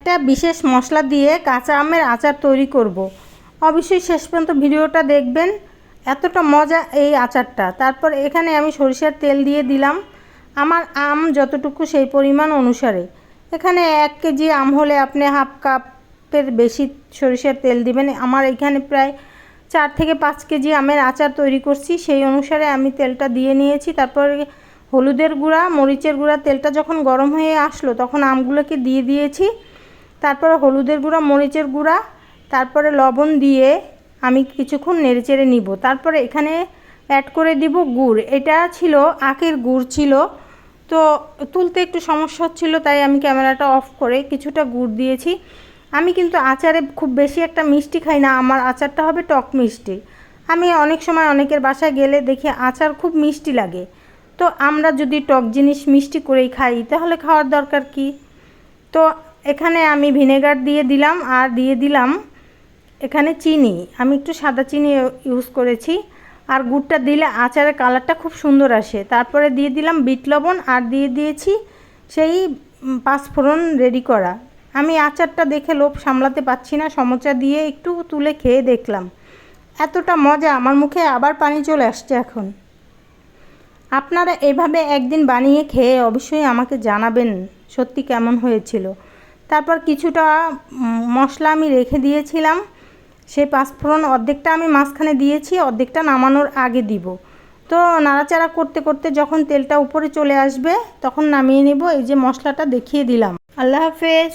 একটা বিশেষ মশলা দিয়ে কাঁচা আমের আচার তৈরি করব। অবশ্যই শেষ পর্যন্ত ভিডিওটা দেখবেন, এতটা মজা এই আচারটা। তারপর এখানে আমি সরিষার তেল দিয়ে দিলাম, আমার আম যতটুকু সেই পরিমাণ অনুসারে। এখানে 1 কেজি আম হলে আপনি হাফ কাপের বেশি সরিষার তেল দিবেন। আমার এখানে প্রায় 4 থেকে 5 কেজি আমের আচার তৈরি করছি, সেই অনুসারে আমি তেলটা দিয়ে নিয়েছি। তারপর হলুদের গুঁড়া, মরিচের গুঁড়া, তেলটা যখন গরম হয়ে আসলো তখন আমগুলোকে দিয়ে দিয়েছি। তারপরে হলুদের গুঁড়া, মরিচের গুঁড়া, তারপরে লবণ দিয়ে আমি কিছুক্ষণ নেড়েচেড়ে নিব। তারপরে এখানে অ্যাড করে দিব গুড়। এটা ছিল আখের গুড় ছিল, তো তুলতে একটু সমস্যা হচ্ছিলো, তাই আমি ক্যামেরাটা অফ করে কিছুটা গুড় দিয়েছি। আমি কিন্তু আচারে খুব বেশি একটা মিষ্টি খাই না, আমার আচারটা হবে টক মিষ্টি। আমি অনেক সময় অনেকের বাসায় গেলে দেখি আচার খুব মিষ্টি লাগে, তো আমরা যদি টক জিনিস মিষ্টি করেই খাই তাহলে খাওয়ার দরকার কি। তো এখানে আমি ভিনেগার দিয়ে দিলাম, আর দিয়ে দিলাম এখানে চিনি। আমি একটু সাদা চিনি ইউজ করেছি, আর গুড়টা দিলে আচারের কালারটা খুব সুন্দর আসে। তারপরে দিয়ে দিলাম বিট লবণ, আর দিয়ে দিয়েছি সেই 5 ফোড়ন রেডি করা। আমি আচারটা দেখে লোভ সামলাতে পারছি না, সমোচা দিয়ে একটু তুলে খেয়ে দেখলাম, এতটা মজা, আমার মুখে আবার পানি চলে আসছে এখন। আপনারা এভাবে একদিন বানিয়ে খেয়ে অবশ্যই আমাকে জানাবেন সত্যি কেমন হয়েছিল। তারপর কিছুটা মশলা আমি রেখে দিয়েছিলাম, সেই 5 ফোড়ন অর্ধেকটা আমি মাঝখানে দিয়েছি, অর্ধেকটা নামানোর আগে দিব। তো নাড়াচাড়া করতে করতে যখন তেলটা উপরে চলে আসবে তখন নামিয়ে নেব। এই যে মশলাটা দেখিয়ে দিলাম। আল্লাহ হাফেজ।